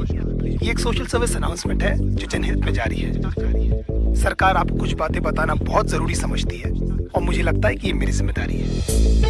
ये एक social service announcement है जो जनहित में जारी है। सरकार आपको कुछ बातें बताना बहुत जरूरी समझती है और मुझे लगता है कि ये मेरी जिम्मेदारी है।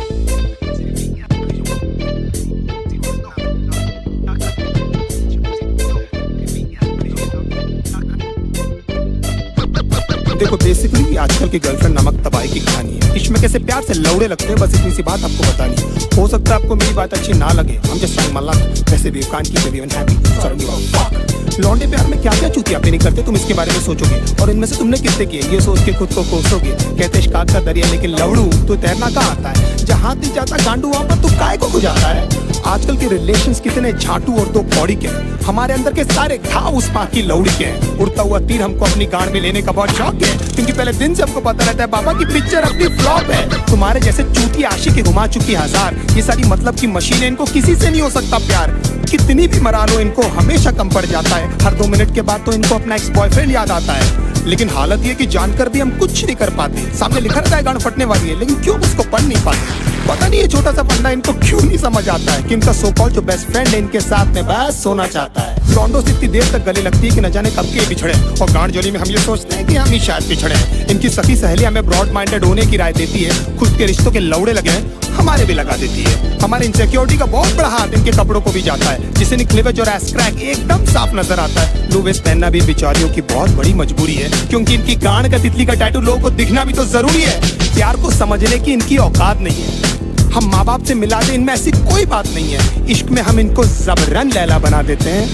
देखो बेसिकली आजकल की गर्लफ्रेंड नमक तबाही की कहानी है। इसमें कैसे प्यार से लौड़े लगते हैं, बस इतनी सी बात आपको बतानी है। हो सकता है आपको मेरी बात अच्छी ना लगे, हम जस्ट ट्राइंग माय लक। वैसे भी can't keep everyone happy. Sorry लौंडे प्यार में क्या क्या चूतियापे नहीं करते, तुम इसके बारे में सोचोगे और इनमें से तुमने कितने किए ये सोच के खुद को कोसोगे। कहते इश्काक का दरिया लेकिन लवड़ू तो तैरना कहाँ आता है। जहाँ दिल जाता गांडू वहाँ पर तू काय को गुजारता है। आजकल के रिलेशंस कितने झाटू और दो कौड़ी के। हमारे अंदर के सारे घाव उस पाक की लौड़ी के हैं। उड़ता हुआ तीर हमको अपनी गांड में लेने का बहुत शौक है, क्योंकि पहले दिन से हमको पता रहता है बाबा की पिक्चर अपनी फ्लॉप है। तुम्हारे जैसे चूती आशिक घुमा चुकी हजार, ये सारी मतलब की मशीनें, इनको किसी से नहीं हो सकता प्यार। कितनी भी मरा लो इनको हमेशा कम पड़ जाता है। हर 2 मिनट के बाद तो इनको अपना एक्स बॉयफ्रेंड याद आता है। लेकिन हालत ये कि जानकर भी हम कुछ नहीं कर पाते। सामने लिखा रहता है गांड फटने वाली है, लेकिन क्यों उसको पढ़ नहीं पाते। पता नहीं ये छोटा सा फंडा इनको क्यों नहीं समझ आता है कि इनका सो कॉल्ड जो बेस्ट फ्रेंड है इनके साथ में बस सोना चाहता है। लॉन्डो से इतनी देर तक गले लगती है कि न जाने कब के बिछड़े, और गांड जोली में हम ये सोचते हैं कि हम ही शायद पिछड़े। इनकी सखी सहेली हमें ब्रॉड माइंडेड होने की राय देती है, खुद के रिश्तों के लौड़े लगे हैं हमारे भी लगा देती है। हमारे इनसिक्योरिटी का बहुत बड़ा हाथ इनके कपड़ों को भी जाता है, जिसे क्लीवेज और एस क्रैक एकदम साफ नजर आता है। लो वेस्ट पहनना भी बेचारियों की बहुत बड़ी मजबूरी है, क्योंकि इनकी गांड का तितली का टैटू लोगों को दिखना भी तो जरूरी है। प्यार को समझने की इनकी औकात नहीं है। हम माँ बाप से मिला दे, इनमें ऐसी कोई बात नहीं है। इश्क में हम इनको जबरन लैला बना देते हैं,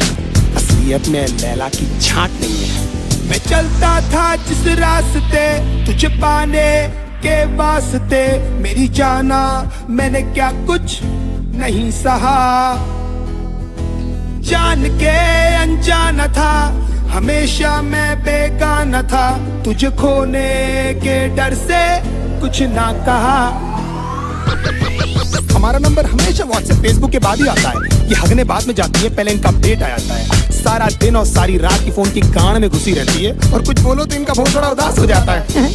असलियत में लैला की छांट नहीं है। मैं चलता था जिस रास्ते तुझे पाने के वास्ते, मेरी जाना मैंने क्या कुछ नहीं सहा। जान के अनजाना था, हमेशा मैं बेगाना था, तुझे खोने के डर से कुछ ना कहा। हमारा नंबर हमेशा व्हाट्सएप फेसबुक के बाद ही आता है। ये हगने बाद में जाती है, पहले इनका अपडेट आ जाता है। सारा दिन और सारी रात की फोन की गांड में घुसी रहती है, और कुछ बोलो तो इनका बहुत बड़ा उदास हो जाता है।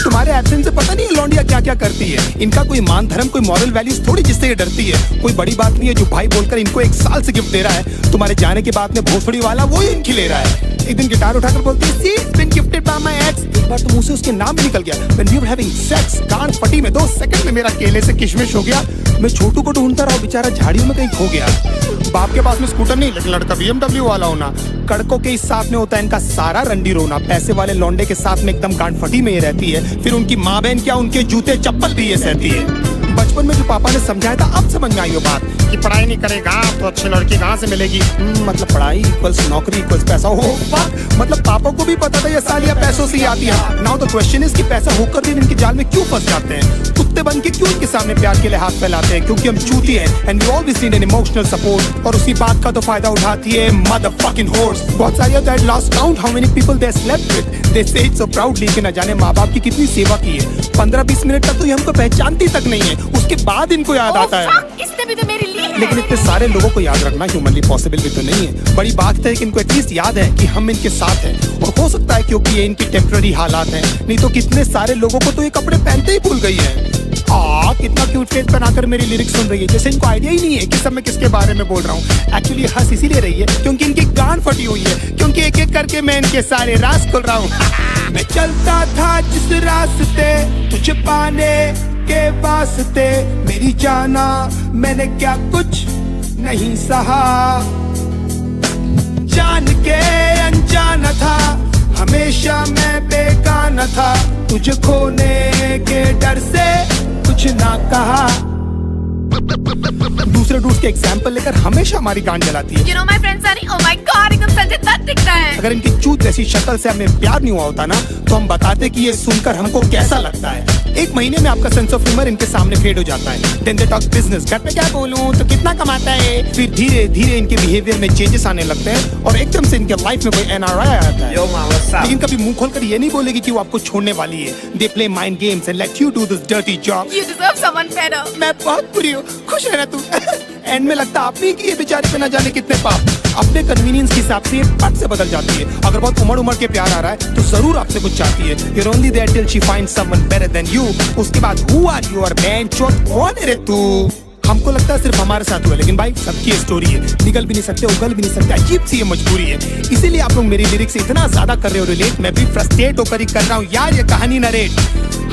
तुम्हारे एब्सेंस से पता नहीं है लौंडिया क्या क्या करती है। इनका कोई मान धर्म कोई मॉरल वैल्यूज थोड़ी जिससे ये डरती है। कोई बड़ी बात नहीं है जो भाई बोलकर इनको 1 साल से गिफ्ट दे रहा है, तुम्हारे जाने के बाद में भोसड़ी वाला वो ही इनकी ले रहा है। एक दिन गिटार उठाकर बोलती है see it's been gifted by my ex. एक बार तो मुंह से उसके नाम भी निकल गया। When we were having sex, गांड फटी में 2 सेकंड में मेरा केले से किशमिश हो गया। मैं छोटू को ढूंढता रहा, बेचारा झाड़ियों में कहीं खो गया। बाप के पास में स्कूटर नहीं, लेकिन लड़का BMW वाला होना। कड़कों के इस साथ में होता है इनका सारा रंडी रोना। पैसे वाले लौंडे के साथ में एकदम गांड फटी में ये रहती है, फिर उनकी माँ बहन क्या उनके जूते चप्पल भी ये सहती है। बचपन में जो पापा ने समझाया था अब समझ में आई वो बात कि पढ़ाई नहीं करेगा तो अच्छी लड़की कहाँ से मिलेगी। मतलब पढ़ाई इक्वल्स नौकरी इक्वल्स पैसा। हो मतलब पापा को भी पता था ये सालियां पैसों से ही आती है। नाउ द क्वेश्चन इज कि पैसा होकर भी इनके जाल में क्यों फंस जाते हैं। कुत्ते बन के क्यों इनके सामने प्यार के लिए हाथ फैलाते हैं, क्योंकि हम चूती हैं and we always need an emotional support. और उसी बात का तो फायदा उठाती है मदरफकिंग होर्स। बहुत सारी that lost count how many people they slept with, they say it so proudly कि न जाने माँ बाप की कितनी सेवा की है। 15-20 मिनट तक तो ये हमको पहचानती तक नहीं है, उसके बाद इनको याद आता है। इसने भी तो मेरे लिए है। लेकिन इतने सारे लोगों को याद रखना ह्यूमनली पॉसिबल भी तो नहीं है। बड़ी बात है कि इनको एटलीस्ट याद है कि हम इनके साथ हैं, और हो सकता है क्योंकि ये इनकी टेम्पररी हालात हैं, नहीं तो कितने सारे लोगों को तो ये कपड़े पहनते ही भूल गई है। कितना क्यूट फेस बनाकर मेरी लिरिक्स सुन रही है, जैसे इनको आइडिया ही नहीं है कि सब मैं किसके बारे में बोल रहा हूँ। एक्चुअली हंस इसीलिए रही है क्योंकि इनकी गांड फटी हुई है, क्योंकि एक एक करके मैं इनके सारे राज खोल रहा हूँ। मैं चलता था जिस रास्ते तुझे पाने के वास्ते, मेरी जाना मैंने क्या कुछ नहीं सहा। जान के अनजाना था, हमेशा मैं बेगाना था, तुझे खोने के डर से कुछ ना कहा। दूसरे डूड्स के एग्जाम्पल लेकर हमेशा हमारी गांड जलाती है। You know my friend Sunny, oh my God, एकदम संजय दत्त दिखता है। अगर इनकी चूत जैसी शक्ल से हमें प्यार नहीं हुआ होता ना, तो हम बताते कि ये सुनकर हमको कैसा लगता है। 1 महीने में आपका सेंस ऑफ ह्यूमर इनके सामने फेड हो जाता है। Then they talk business, घर पे क्या बोलूं तो कितना कमाता है। फिर धीरे धीरे इनके बिहेवियर में चेंजेस आने लगते हैं, और एकदम से इनके लाइफ में कोई NRI आ जाता है। लेकिन कभी मुंह खोलकर ये नहीं बोलेगी कि वो आपको छोड़ने वाली है। They play mind games and let you do this dirty job. You deserve someone better. मैं बहुत बुरी हूँ, खुश है ना तू। एंड में लगता आप नहीं कि ये बेचारे पे ना जाने कितने पाप। अपने कन्वीनियंस के हिसाब से ये पट से बदल जाती है। अगर बहुत उमड़ के प्यार आ रहा है तो जरूर आपसे कुछ चाहती है। You're only there till she finds someone better than you. उसके बाद who are you और man चोट कौन है रे तू। हमको लगता है सिर्फ हमारे साथ हुआ, लेकिन भाई सबकी स्टोरी है। निकल भी नहीं सकते, उगल भी नहीं सकते, अजीब सी ये मजबूरी है। इसीलिए आप लोग मेरी लिरिक्स से इतना ज्यादा कर रहे हो रिलेट, मैं भी फ्रस्ट्रेट होकर ही कर रहा हूँ यार ये कहानी नरेट।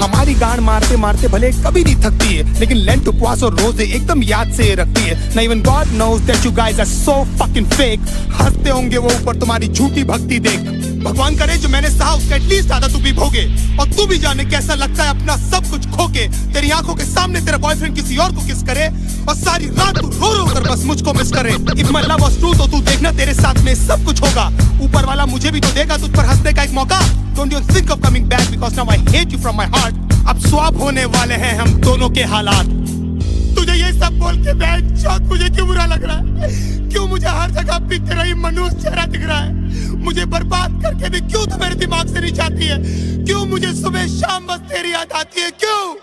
हमारी गांड मारते मारते भले कभी नहीं थकती है, लेकिन लेंट उपवास और रोजे एकदम याद से रखती है ना। Even God knows that you guys are so fucking fake. हंसते होंगे वो ऊपर तुम्हारी झूठी भक्ति देख। भगवान करे जो मैंने सहा उसका एटलीस्ट आधा तू भी भोगे, और तू भी जाने कैसा लगता है अपना सब कुछ खोके। तेरी आंखों के सामने तेरा बॉयफ्रेंड किसी और को किस करे, और सारी रात तू रो रो कर बस मुझको मिस करे। If my love was true तो तू देखना तेरे साथ में सब कुछ होगा। ऊपर वाला मुझे भी तो देगा तुझ पर हंसने का एक मौका। Don't you think of coming back because now I hate you from my heart। अब स्वैप होने वाले हैं हम दोनों के हालात। तुझे ये सब बोल के बेंचौत मुझे क्यों बुरा लग रहा है? क्यों मुझे हर जगह भी तेरा ही मनुष्य चेहरा दिख रहा है? मुझे बर्बाद करके भी क्यों तू मेरे दिमाग से नहीं जाती है? क्यों मुझे सुबह शाम बस तेरी याद आती है? क्यों?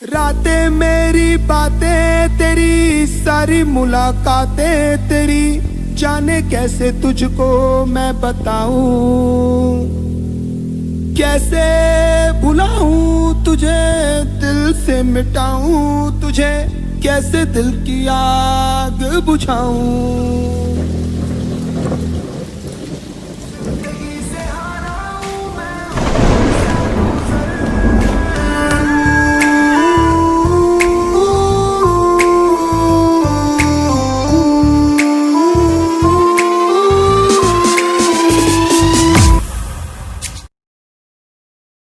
रातें मेरी बातें तेरी, सारी मुलाकातें तेरी, जाने कैसे तुझको मैं बताऊं, कैसे भुलाऊं तुझे, दिल से मिटाऊं तुझे, कैसे दिल की आग बुझाऊं।